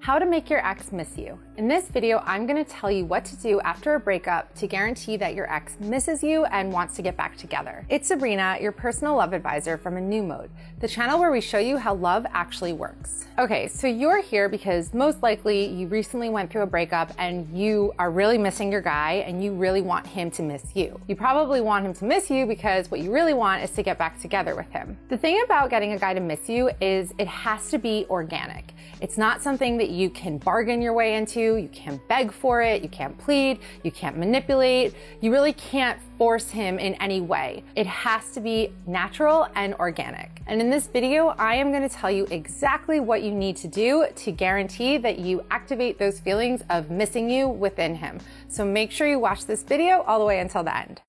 How to make your ex miss you. In this video, I'm going to tell you what to do after a breakup to guarantee that your ex misses you and wants to get back together. It's Sabrina, your personal love advisor from A New Mode, the channel where we show you how love actually works. Okay, so you're here because most likely you recently went through a breakup and you are really missing your guy and you really want him to miss you. You probably want him to miss you because what you really want is to get back together with him. The thing about getting a guy to miss you is it has to be organic. It's not something that you can bargain your way into, you can't beg for it, you can't plead, you can't manipulate, you really can't force him in any way. It has to be natural and organic. And in this video, I am going to tell you exactly what you need to do to guarantee that you activate those feelings of missing you within him. So make sure you watch this video all the way until the end.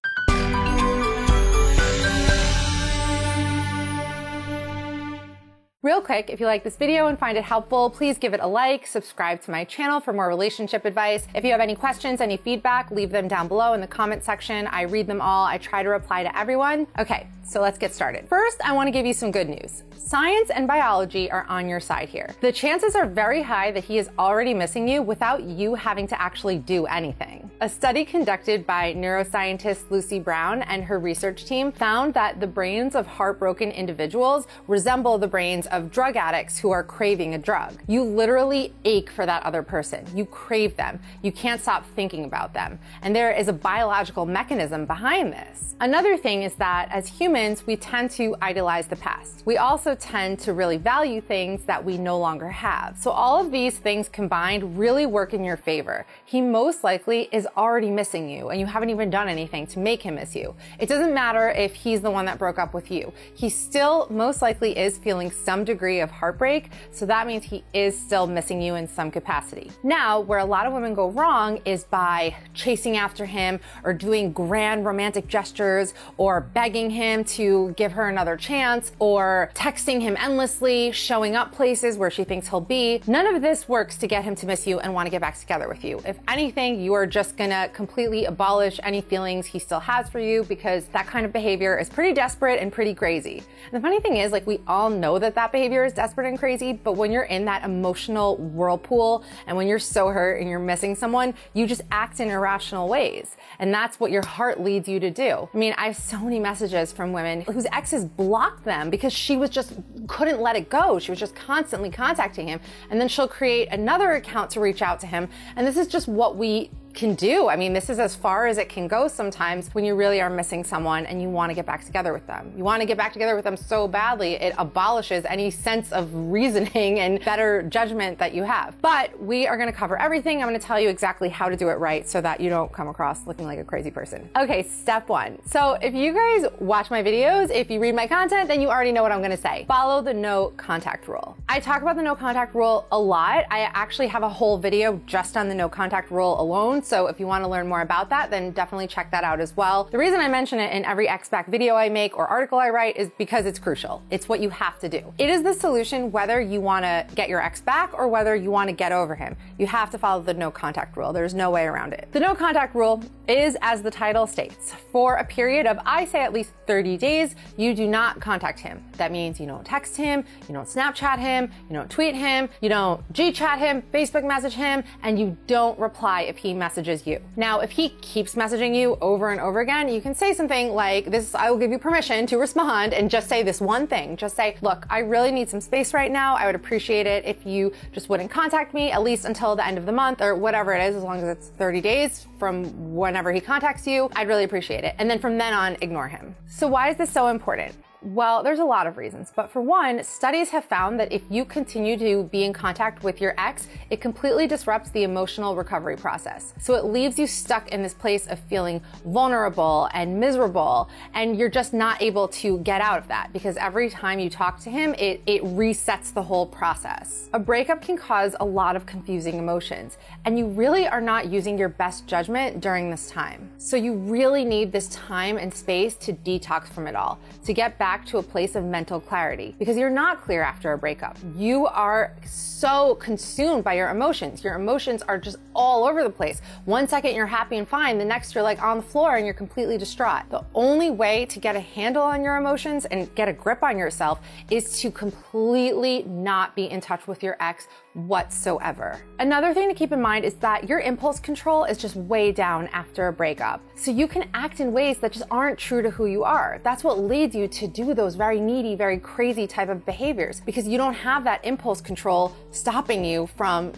Real quick, if you like this video and find it helpful, please give it a like, subscribe to my channel for more relationship advice. If you have any questions, any feedback, leave them down below in the comment section. I read them all. I try to reply to everyone. Okay, so let's get started. First, I want to give you some good news. Science and biology are on your side here. The chances are very high that he is already missing you without you having to actually do anything. A study conducted by neuroscientist Lucy Brown and her research team found that the brains of heartbroken individuals resemble the brains of drug addicts who are craving a drug. You literally ache for that other person. You crave them. You can't stop thinking about them. And there is a biological mechanism behind this. Another thing is that as humans, we tend to idolize the past. We also tend to really value things that we no longer have. So all of these things combined really work in your favor. He most likely is already missing you and you haven't even done anything to make him miss you. It doesn't matter if he's the one that broke up with you. He still most likely is feeling some degree of heartbreak, so that means he is still missing you in some capacity. Now, where a lot of women go wrong is by chasing after him or doing grand romantic gestures or begging him to give her another chance or texting him endlessly, showing up places where she thinks he'll be. None of this works to get him to miss you and want to get back together with you. If anything, you are just gonna completely abolish any feelings he still has for you because that kind of behavior is pretty desperate and pretty crazy. And the funny thing is, like, we all know that behavior is desperate and crazy, but when you're in that emotional whirlpool and when you're so hurt and you're missing someone, you just act in irrational ways. And that's what your heart leads you to do. I mean, I have so many messages from women whose exes blocked them because she was just couldn't let it go. She was just constantly contacting him. And then she'll create another account to reach out to him. And this is just what we can do. I mean, this is as far as it can go sometimes when you really are missing someone and you want to get back together with them. You want to get back together with them so badly, it abolishes any sense of reasoning and better judgment that you have. But we are going to cover everything. I'm going to tell you exactly how to do it right so that you don't come across looking like a crazy person. Okay, step one. So if you guys watch my videos, if you read my content, then you already know what I'm going to say. Follow the no contact rule. I talk about the no contact rule a lot. I actually have a whole video just on the no contact rule alone. So if you want to learn more about that, then definitely check that out as well. The reason I mention it in every ex-back video I make or article I write is because it's crucial. It's what you have to do. It is the solution whether you want to get your ex back or whether you want to get over him. You have to follow the no contact rule. There's no way around it. The no contact rule is, as the title states, for a period of, I say, at least 30 days, you do not contact him. That means you don't text him, you don't Snapchat him, you don't tweet him, you don't Gchat him, Facebook message him, and you don't reply if he messages you. Now, if he keeps messaging you over and over again, you can say something like this: I will give you permission to respond, and just say this one thing. Just say, look, I really need some space right now. I would appreciate it if you just wouldn't contact me at least until the end of the month or whatever it is, as long as it's 30 days from whenever he contacts you. I'd really appreciate it. And then from then on, ignore him. So why is this so important? Well, there's a lot of reasons, but for one, studies have found that if you continue to be in contact with your ex, it completely disrupts the emotional recovery process. So it leaves you stuck in this place of feeling vulnerable and miserable, and you're just not able to get out of that because every time you talk to him, it resets the whole process. A breakup can cause a lot of confusing emotions, and you really are not using your best judgment during this time. So you really need this time and space to detox from it all, to get back back to a place of mental clarity, because you're not clear after a breakup. You are so consumed by your emotions. Your emotions are just all over the place. One second you're happy and fine, the next you're like on the floor and you're completely distraught. The only way to get a handle on your emotions and get a grip on yourself is to completely not be in touch with your ex whatsoever. Another thing to keep in mind is that your impulse control is just way down after a breakup. So you can act in ways that just aren't true to who you are. That's what leads you to do those very needy, very crazy type of behaviors, because you don't have that impulse control stopping you from,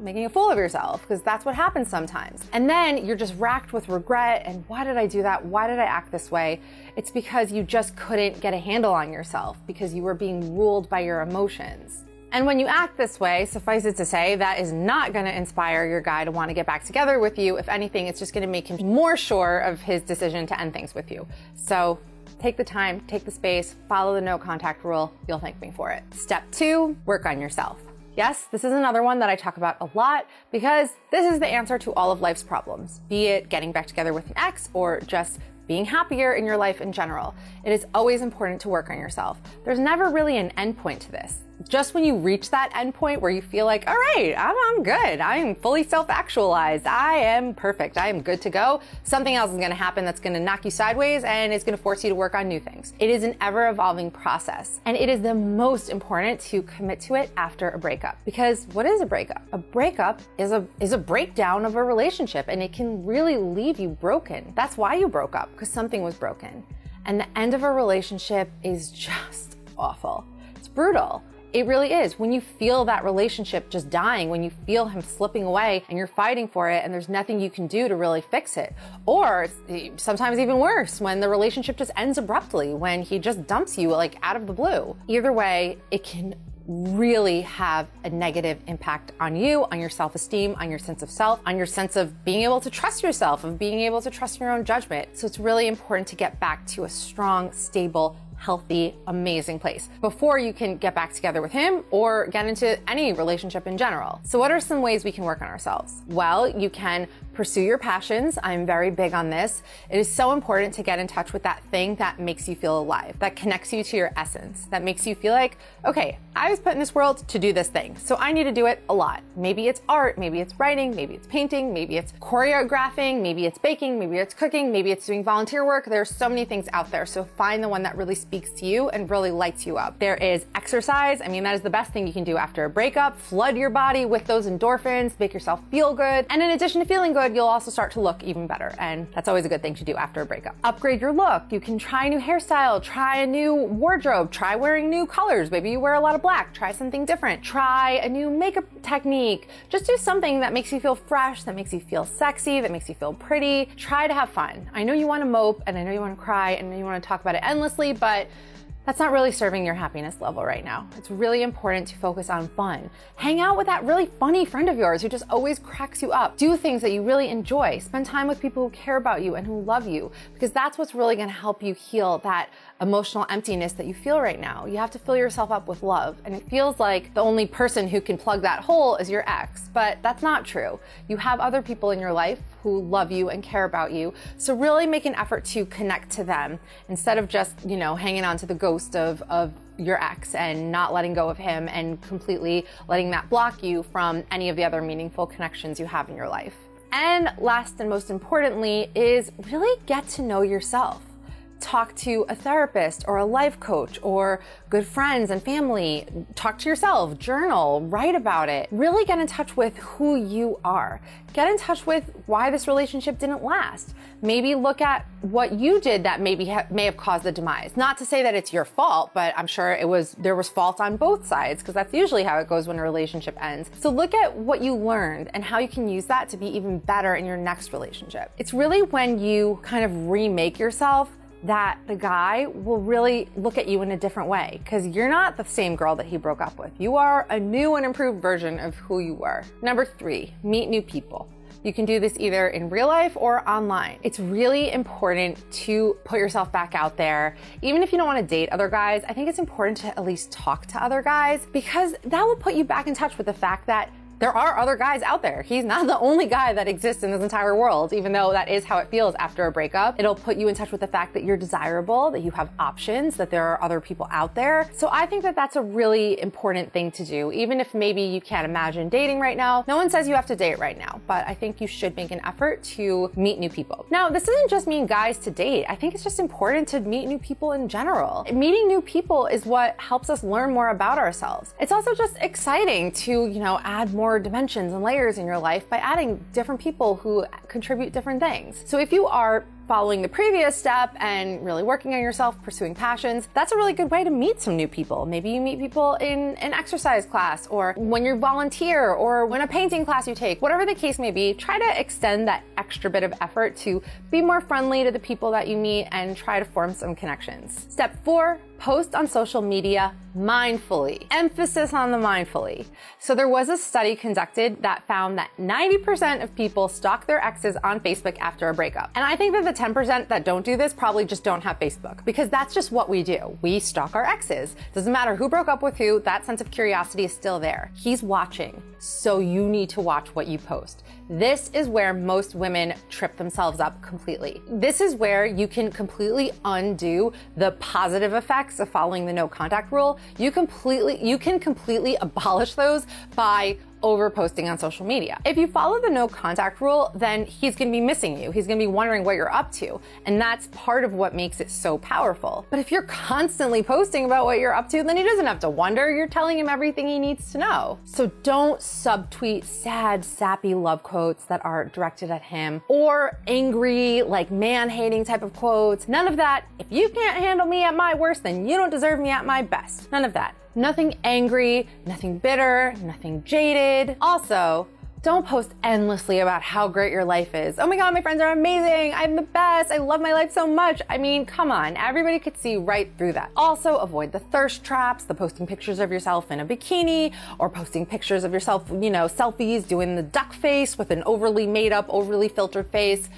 making a fool of yourself, because that's what happens sometimes. And then you're just racked with regret and why did I do that? Why did I act this way? It's because you just couldn't get a handle on yourself because you were being ruled by your emotions. And when you act this way, suffice it to say, that is not going to inspire your guy to want to get back together with you. If anything, it's just going to make him more sure of his decision to end things with you. So take the time, take the space, follow the no contact rule. You'll thank me for it. Step 2, work on yourself. Yes, this is another one that I talk about a lot because this is the answer to all of life's problems, be it getting back together with an ex or just being happier in your life in general. It is always important to work on yourself. There's never really an end point to this. Just when you reach that end point where you feel like, all right, I'm good. I'm fully self-actualized. I am perfect. I am good to go. Something else is going to happen that's going to knock you sideways and it's going to force you to work on new things. It is an ever-evolving process. And it is the most important to commit to it after a breakup. Because what is a breakup? A breakup is a breakdown of a relationship, and it can really leave you broken. That's why you broke up, because something was broken. And the end of a relationship is just awful. It's brutal. It really is. When you feel that relationship just dying, when you feel him slipping away and you're fighting for it and there's nothing you can do to really fix it. Or sometimes even worse, when the relationship just ends abruptly, when he just dumps you like out of the blue. Either way, it can really have a negative impact on you, on your self-esteem, on your sense of self, on your sense of being able to trust yourself, of being able to trust your own judgment. So it's really important to get back to a strong, stable, healthy, amazing place before you can get back together with him or get into any relationship in general. So what are some ways we can work on ourselves? Well, you can pursue your passions. I'm very big on this. It is so important to get in touch with that thing that makes you feel alive, that connects you to your essence, that makes you feel like, okay, I was put in this world to do this thing, so I need to do it a lot. Maybe it's art, maybe it's writing, maybe it's painting, maybe it's choreographing, maybe it's baking, maybe it's cooking, maybe it's doing volunteer work. There's so many things out there. So find the one that really speaks to you and really lights you up. There is exercise. I mean, that is the best thing you can do after a breakup. Flood your body with those endorphins, make yourself feel good. And in addition to feeling good, you'll also start to look even better. And that's always a good thing to do after a breakup. Upgrade your look. You can try a new hairstyle, try a new wardrobe, try wearing new colors. Maybe you wear a lot of black, try something different. Try a new makeup technique. Just do something that makes you feel fresh, that makes you feel sexy, that makes you feel pretty. Try to have fun. I know you want to mope and I know you want to cry and I know you want to talk about it endlessly, but that's not really serving your happiness level right now. It's really important to focus on fun. Hang out with that really funny friend of yours who just always cracks you up. Do things that you really enjoy. Spend time with people who care about you and who love you, because that's what's really going to help you heal that emotional emptiness that you feel right now. You have to fill yourself up with love, and it feels like the only person who can plug that hole is your ex, but that's not true. You have other people in your life who love you and care about you, so really make an effort to connect to them instead of just, hanging on to the ghost of your ex and not letting go of him and completely letting that block you from any of the other meaningful connections you have in your life. And last and most importantly is really get to know yourself. Talk to a therapist or a life coach or good friends and family. Talk to yourself, journal, write about it. Really get in touch with who you are. Get in touch with why this relationship didn't last. Maybe look at what you did that may have caused the demise. Not to say that it's your fault, but I'm sure there was fault on both sides, because that's usually how it goes when a relationship ends. So look at what you learned and how you can use that to be even better in your next relationship. It's really when you kind of remake yourself that the guy will really look at you in a different way, because you're not the same girl that he broke up with. You are a new and improved version of who you were. Number 3, meet new people. You can do this either in real life or online. It's really important to put yourself back out there. Even if you don't want to date other guys, I think it's important to at least talk to other guys, because that will put you back in touch with the fact that There are other guys out there. He's not the only guy that exists in this entire world, even though that is how it feels after a breakup. It'll put you in touch with the fact that you're desirable, that you have options, that there are other people out there. So I think that that's a really important thing to do. Even if maybe you can't imagine dating right now, no one says you have to date right now, but I think you should make an effort to meet new people. Now, this doesn't just mean guys to date. I think it's just important to meet new people in general. Meeting new people is what helps us learn more about ourselves. It's also just exciting to, add more dimensions and layers in your life by adding different people who contribute different things. So if you are following the previous step and really working on yourself, pursuing passions, that's a really good way to meet some new people. Maybe you meet people in an exercise class, or when you volunteer, or when a painting class you take. Whatever the case may be, try to extend that extra bit of effort to be more friendly to the people that you meet and try to form some connections. Step 4, post on social media mindfully. Emphasis on the mindfully. So there was a study conducted that found that 90% of people stalk their exes on Facebook after a breakup. And I think that the 10% that don't do this probably just don't have Facebook, because that's just what we do. We stalk our exes. Doesn't matter who broke up with who, that sense of curiosity is still there. He's watching, so you need to watch what you post. This is where most women trip themselves up completely. This is where you can completely undo the positive effects of following the no contact rule. You can completely abolish those by over-posting on social media. If you follow the no contact rule, then he's gonna be missing you. He's gonna be wondering what you're up to. And that's part of what makes it so powerful. But if you're constantly posting about what you're up to, then he doesn't have to wonder. You're telling him everything he needs to know. So don't subtweet sad, sappy love quotes that are directed at him, or angry, like man-hating type of quotes. None of that. If you can't handle me at my worst, then you don't deserve me at my best. None of that. Nothing angry, nothing bitter, nothing jaded. Also, don't post endlessly about how great your life is. Oh my God, my friends are amazing. I'm the best. I love my life so much. I mean, come on. Everybody could see right through that. Also, avoid the thirst traps, the posting pictures of yourself in a bikini, or posting pictures of yourself, selfies, doing the duck face with an overly made up, overly filtered face.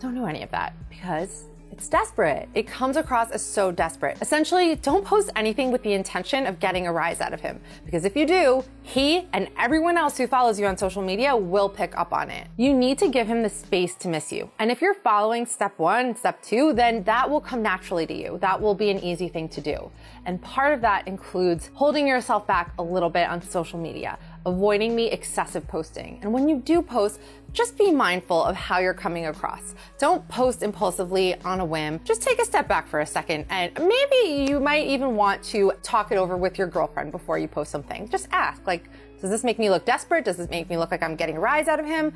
Don't do any of that, because it's desperate. It comes across as so desperate. Essentially, don't post anything with the intention of getting a rise out of him, because if you do, he and everyone else who follows you on social media will pick up on it. You need to give him the space to miss you. And if you're following step 1, step 2, then that will come naturally to you. That will be an easy thing to do. And part of that includes holding yourself back a little bit on social media, avoiding the excessive posting. And when you do post, just be mindful of how you're coming across. Don't post impulsively on a whim. Just take a step back for a second, and maybe you might even want to talk it over with your girlfriend before you post something. Just ask, does this make me look desperate? Does this make me look like I'm getting a rise out of him?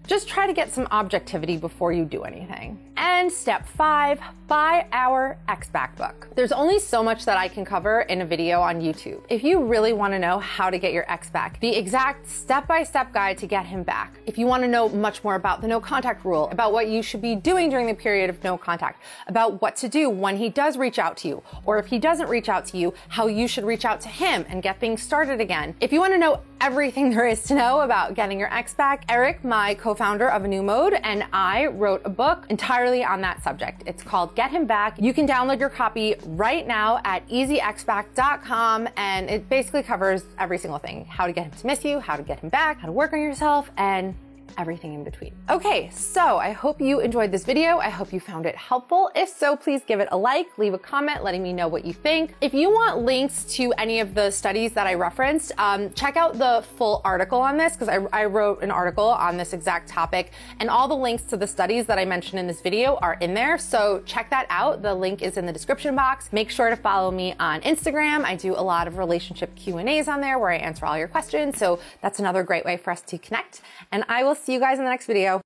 Just try to get some objectivity before you do anything. And step 5, buy our Ex Back book. There's only so much that I can cover in a video on YouTube. If you really want to know how to get your ex back, the exact step-by-step guide to get him back, if you want to know much more about the no contact rule, about what you should be doing during the period of no contact, about what to do when he does reach out to you, or if he doesn't reach out to you, how you should reach out to him and get things started again. If you want to know everything there is to know about getting your ex back, Eric, my co-founder of A New Mode, and I wrote a book entirely on that subject. It's called Get Him Back. You can download your copy right now at easyxback.com, and it basically covers every single thing: how to get him to miss you, how to get him back, how to work on yourself, and everything in between. Okay, so I hope you enjoyed this video. I hope you found it helpful. If so, please give it a like, leave a comment letting me know what you think. If you want links to any of the studies that I referenced, check out the full article on this, because I wrote an article on this exact topic, and all the links to the studies that I mentioned in this video are in there. So check that out. The link is in the description box. Make sure to follow me on Instagram. I do a lot of relationship Q&As on there where I answer all your questions. So that's another great way for us to connect. And I will see you guys in the next video.